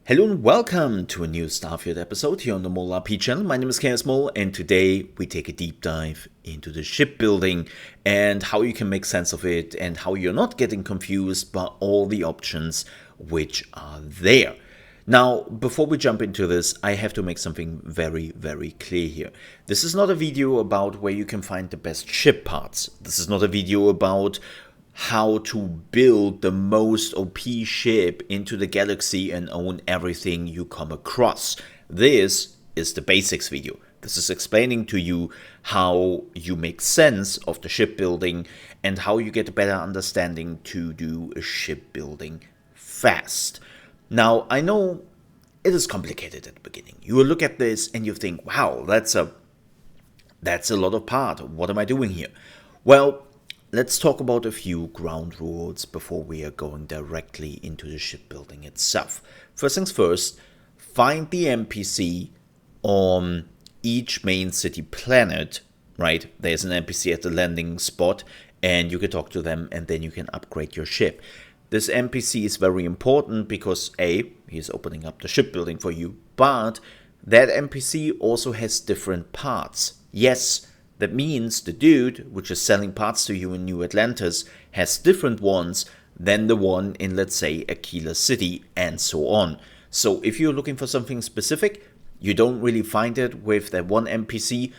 Hello and welcome to a new Starfield episode here on the Mole RP channel. My name is ChaosMole and today we take a deep dive into the shipbuilding and how you can make sense of it and how you're not getting confused by all the options which are there. Now, before we jump into this, I have to make something very clear here. This is not a video about where you can find the best ship parts. This is not a video about how to build the most OP ship into the galaxy and own everything you come across. This is the basics video. This is explaining to you how you make sense of the shipbuilding and how you get a better understanding to do a shipbuilding fast. Now, I know it is complicated at the beginning. You will look at this and you think, wow, that's a lot of part. What am I doing here? Well, let's talk about a few ground rules before we are going directly into the shipbuilding itself. First things first, find the NPC on each main city planet, right? There's an NPC at the landing spot and you can talk to them and then you can upgrade your ship. This NPC is very important because A, he's opening up the shipbuilding for you, but that NPC also has different parts. Yes, that means the dude, which is selling parts to you in New Atlantis, has different ones than the one in, let's say, Aquila City, and so on. So if you're looking for something specific, you don't really find it with that one NPC,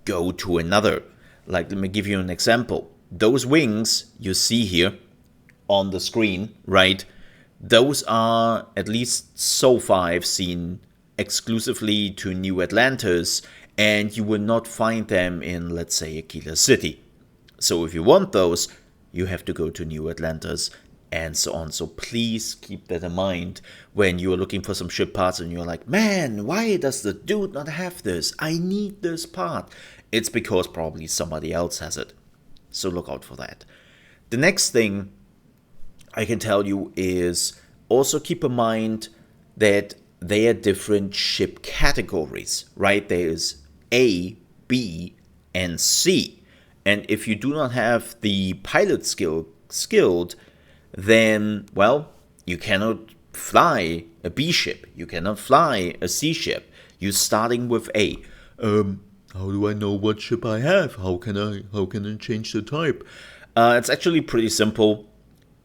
go to another. Like, let me give you an example. Those wings you see here on the screen, right? Those are, at least so far I've seen, exclusively to New Atlantis, and you will not find them in, let's say, Aquila City. So if you want those, you have to go to New Atlantis and so on. So please keep that in mind when you are looking for some ship parts and you're like, man, why does the dude not have this? I need this part. It's because probably somebody else has it. So look out for that. The next thing I can tell you is also keep in mind that they are different ship categories, right? There is A, B, and C. And if you do not have the pilot skilled, then, well, you cannot fly a B ship. You cannot fly a C ship. You're starting with A. How do I know what ship I have? How can I change the type? It's actually pretty simple.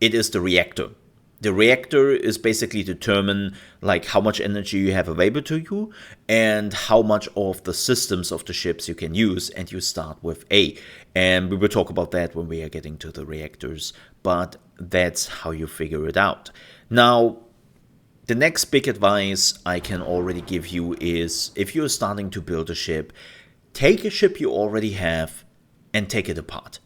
It is the reactor. The reactor is basically determine like how much energy you have available to you and how much of the systems of the ships you can use, and you start with A. And we will talk about that when we are getting to the reactors, but that's how you figure it out. Now, the next big advice I can already give you is if you're starting to build a ship, take a ship you already have and take it apart.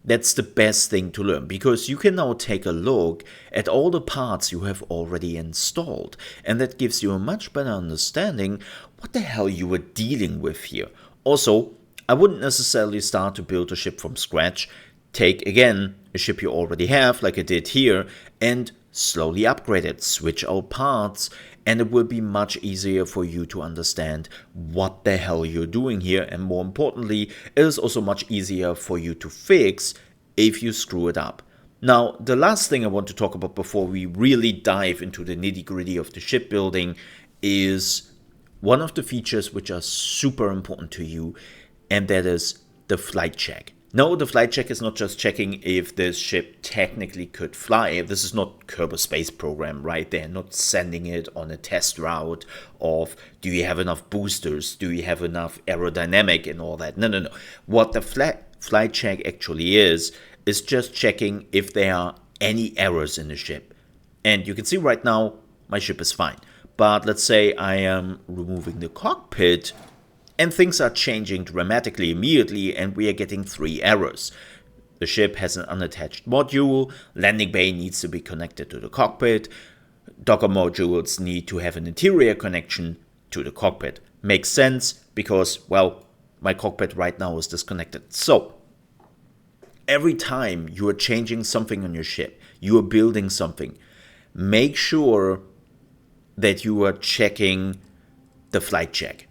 That's the best thing to learn, because you can now take a look at all the parts you have already installed, and that gives you a much better understanding what the hell you were dealing with here. Also, I wouldn't necessarily start to build a ship from scratch. Take, again, a ship you already have, like I did here, and slowly upgrade it, switch out parts, and it will be much easier for you to understand what the hell you're doing here, and more importantly, it is also much easier for you to fix if you screw it up. Now, the last thing I want to talk about before we really dive into the nitty-gritty of the shipbuilding is one of the features which are super important to you, and that is the flight check. No, the flight check is not just checking if this ship technically could fly. This is not Kerbal Space Program, right? They're not sending it on a test route of, do you have enough boosters? Do you have enough aerodynamic and all that? No. What the flight check actually is just checking if there are any errors in the ship. And you can see right now, my ship is fine. But let's say I am removing the cockpit, and things are changing dramatically immediately, and we are getting 3 errors. The ship has an unattached module, landing bay needs to be connected to the cockpit, docker modules need to have an interior connection to the cockpit. Makes sense because, well, my cockpit right now is disconnected. So, every time you are changing something on your ship, you are building something, make sure that you are checking the flight check.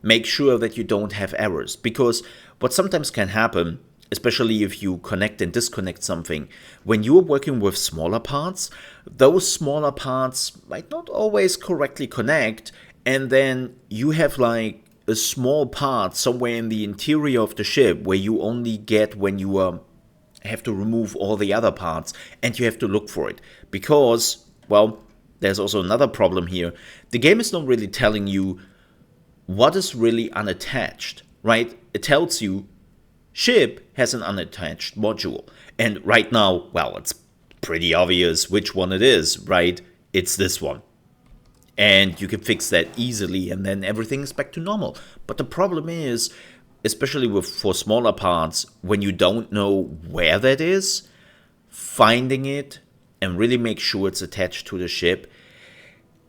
Make sure that you don't have errors, because what sometimes can happen, especially if you connect and disconnect something. When you're working with smaller parts, those smaller parts might not always correctly connect, and then you have like a small part somewhere in the interior of the ship where you only get when you have to remove all the other parts, and you have to look for it. Because, well, there's also another problem here. The game is not really telling you what is really unattached, right? It tells you ship has an unattached module. And right now, well, it's pretty obvious which one it is, right? It's this one. And you can fix that easily, and then everything is back to normal. But the problem is, especially for smaller parts, when you don't know where that is, finding it and really make sure it's attached to the ship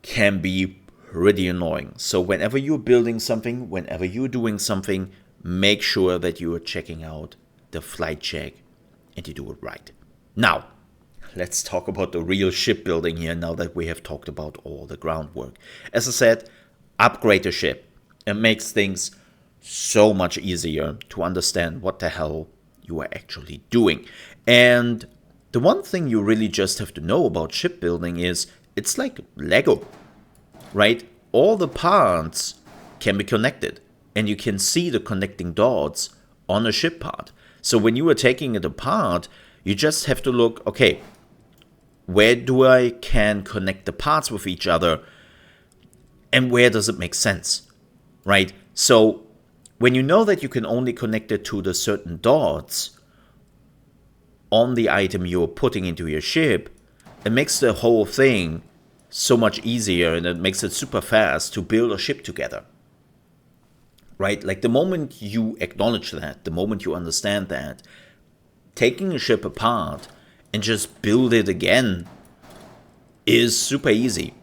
can be pretty annoying. So whenever you're building something, whenever you're doing something, make sure that you are checking out the flight check and you do it right. Now, let's talk about the real shipbuilding here now that we have talked about all the groundwork. As I said, upgrade the ship. It makes things so much easier to understand what the hell you are actually doing. And the one thing you really just have to know about shipbuilding is it's like Lego, right? All the parts can be connected, and you can see the connecting dots on a ship part. So when you are taking it apart, you just have to look, okay, where do I can connect the parts with each other, and where does it make sense, right? So when you know that you can only connect it to the certain dots on the item you're putting into your ship, it makes the whole thing so much easier, and it makes it super fast to build a ship together, right? Like the moment you acknowledge that, the moment you understand that, taking a ship apart and just build it again is super easy.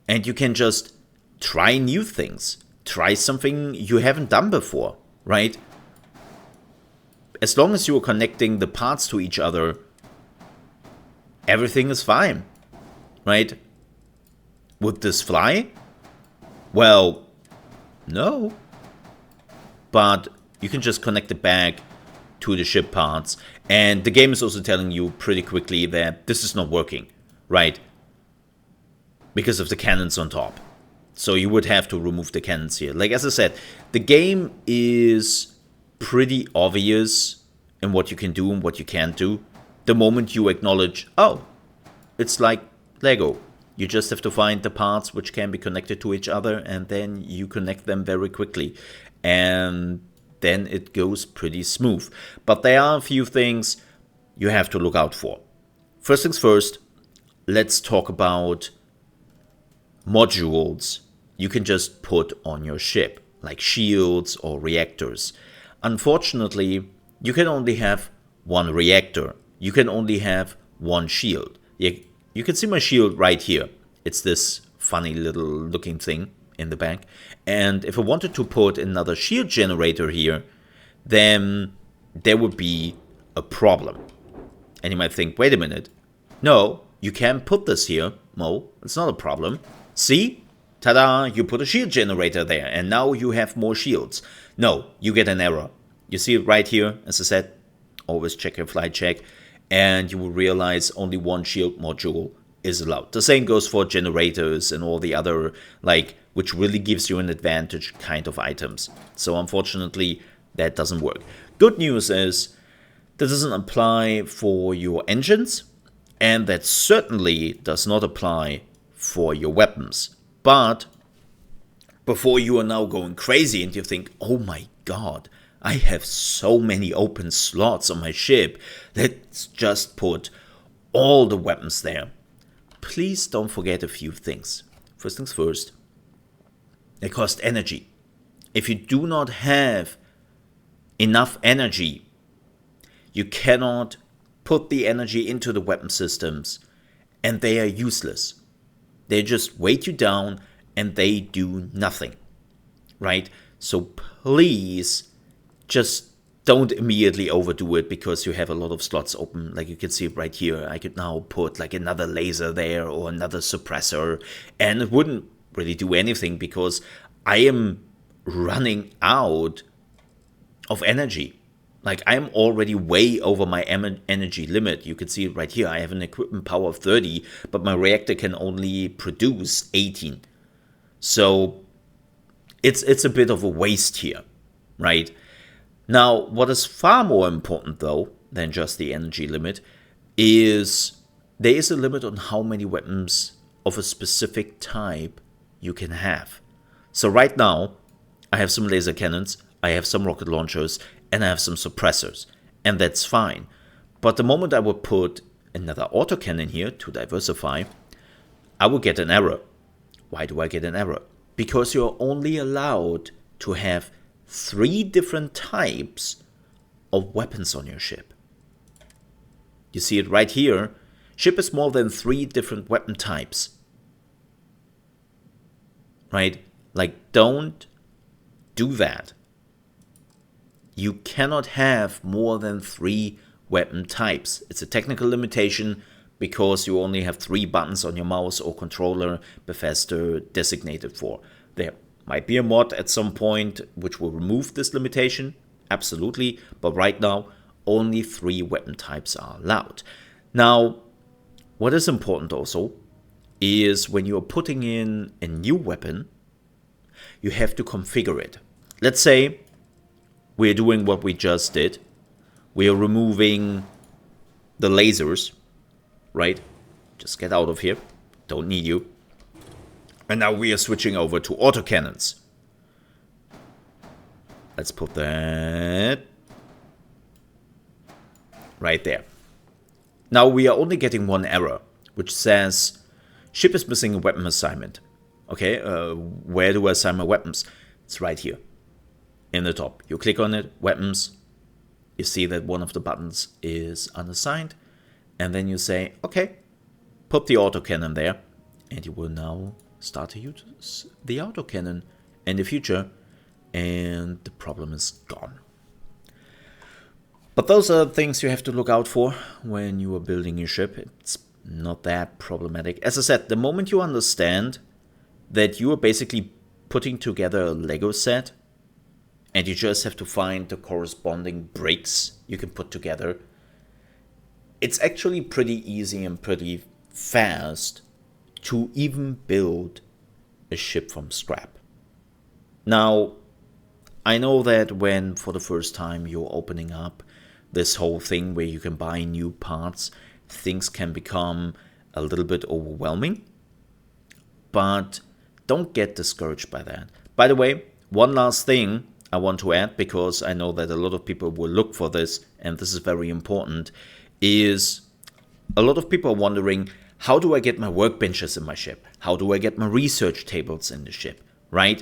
And you can just try new things. Try something you haven't done before, right? As long as you are connecting the parts to each other, everything is fine, right? Would this fly? Well, no. But you can just connect it back to the ship parts. And the game is also telling you pretty quickly that this is not working, right? Because of the cannons on top. So you would have to remove the cannons here. Like, as I said, the game is pretty obvious in what you can do and what you can't do. The moment you acknowledge, oh, it's like Lego. You just have to find the parts which can be connected to each other, and then you connect them very quickly. And then it goes pretty smooth. But there are a few things you have to look out for. First things first, let's talk about modules you can just put on your ship, like shields or reactors. Unfortunately, you can only have one reactor. You can only have one shield. You can see my shield right here. It's this funny little looking thing in the back. And if I wanted to put another shield generator here, then there would be a problem. And you might think, wait a minute. No, you can't put this here, Mo. It's not a problem. See? Ta-da! You put a shield generator there, and now you have more shields. No, you get an error. You see it right here, as I said. Always check your flight check. And you will realize only one shield module is allowed. The same goes for generators and all the other, like, which really gives you an advantage kind of items. So unfortunately, that doesn't work. Good news is, that doesn't apply for your engines, and that certainly does not apply for your weapons. But before you are now going crazy and you think, oh my god, I have so many open slots on my ship, let's just put all the weapons there. Please don't forget a few things. First things first, they cost energy. If you do not have enough energy, you cannot put the energy into the weapon systems, and they are useless. They just weight you down and they do nothing, right? So please just don't immediately overdo it because you have a lot of slots open. Like you can see right here, I could now put like another laser there or another suppressor, and it wouldn't really do anything because I am running out of energy. Like, I'm already way over my energy limit. You can see it right here. I have an equipment power of 30, but my reactor can only produce 18. So it's a bit of a waste here, right? Now, what is far more important, though, than just the energy limit, is there is a limit on how many weapons of a specific type you can have. So right now, I have some laser cannons, I have some rocket launchers, and I have some suppressors. And that's fine. But the moment I would put another autocannon here to diversify, I would get an error. Why do I get an error? Because you're only allowed to have 3 different types of weapons on your ship. You see it right here. Ship is more than 3 different weapon types. Right? Like, don't do that. You cannot have more than 3 weapon types. It's a technical limitation because you only have 3 buttons on your mouse or controller Bethesda designated for. There might be a mod at some point which will remove this limitation, absolutely, but right now only 3 weapon types are allowed. Now, what is important also is when you're putting in a new weapon, you have to configure it. Let's say we're doing what we just did. We are removing the lasers, right? Just get out of here. Don't need you. And now we are switching over to autocannons. Let's put that right there. Now we are only getting one error, which says ship is missing a weapon assignment. Okay, where do I assign my weapons? It's right here in the top. You click on it, weapons. You see that one of the buttons is unassigned. And then you say, okay, put the autocannon there. And you will now start to use the autocannon in the future. And the problem is gone. But those are things you have to look out for when you are building your ship. It's not that problematic. As I said, the moment you understand that you are basically putting together a Lego set and you just have to find the corresponding bricks you can put together, it's actually pretty easy and pretty fast to even build a ship from scrap. Now, I know that when for the first time you're opening up this whole thing where you can buy new parts, things can become a little bit overwhelming, but don't get discouraged by that. By the way, one last thing I want to add, because I know that a lot of people will look for this, and this is very important, is a lot of people are wondering, how do I get my workbenches in my ship? How do I get my research tables in the ship, right?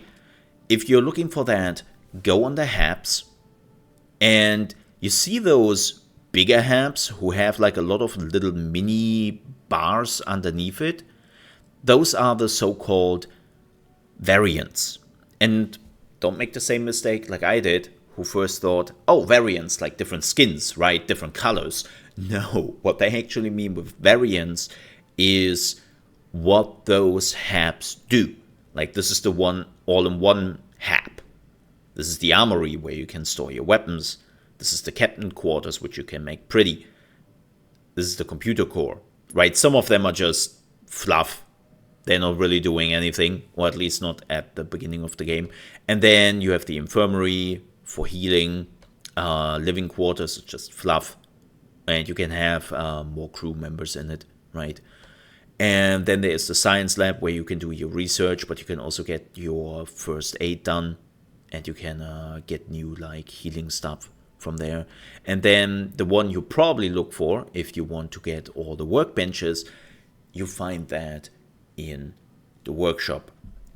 If you're looking for that, go on the HABs, and you see those bigger HABs who have like a lot of little mini bars underneath it. Those are the so-called variants. And don't make the same mistake like I did, who first thought, oh, variants, like different skins, right? Different colors. No, what they actually mean with variants is what those HABs do. Like, this is the one all-in-one HAB. This is the armory where you can store your weapons. This is the captain quarters, which you can make pretty. This is the computer core, right? Some of them are just fluff. They're not really doing anything, or at least not at the beginning of the game. And then you have the infirmary for healing, living quarters, just fluff. And you can have more crew members in it, right? And then there is the science lab where you can do your research, but you can also get your first aid done. And you can get new like healing stuff from there. And then the one you probably look for, if you want to get all the workbenches, you find that in the workshop.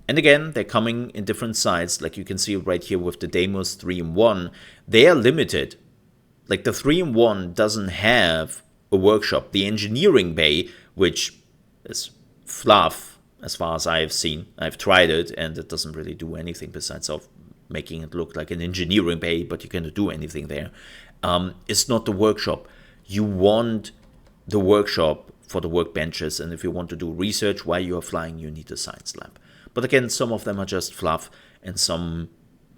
And again, they're coming in different sizes. Like you can see right here with the Deimos 3-in-1, they are limited. Like the 3-in-1 doesn't have a workshop. The engineering bay, which is fluff as far as I've seen, I've tried it and it doesn't really do anything besides of making it look like an engineering bay, but you cannot do anything there. It's not the workshop. You want the workshop for the workbenches, and if you want to do research while you are flying, you need a science lab. But again, some of them are just fluff, and some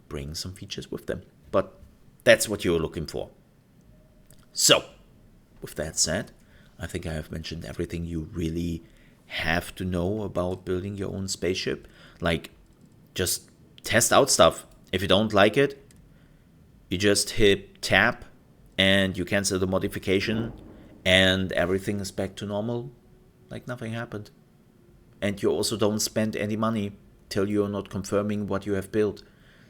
bring some features with them. But That's what you're looking for. So, with that said, I think I have mentioned everything you really have to know about building your own spaceship. Like, just test out stuff. If you don't like it, you just hit tab and you cancel the modification and everything is back to normal, like nothing happened. And you also don't spend any money till you're not confirming what you have built.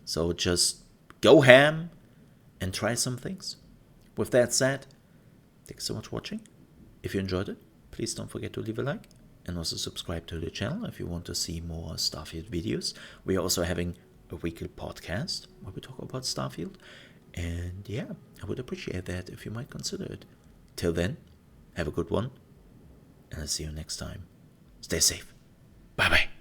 So just go ham and try some things. With that said, thanks so much for watching. If you enjoyed it, please don't forget to leave a like and also subscribe to the channel if you want to see more Starfield videos. We are also having a weekly podcast where we talk about Starfield. And yeah, I would appreciate that if you might consider it. Till then, have a good one, and I'll see you next time. Stay safe. Bye bye.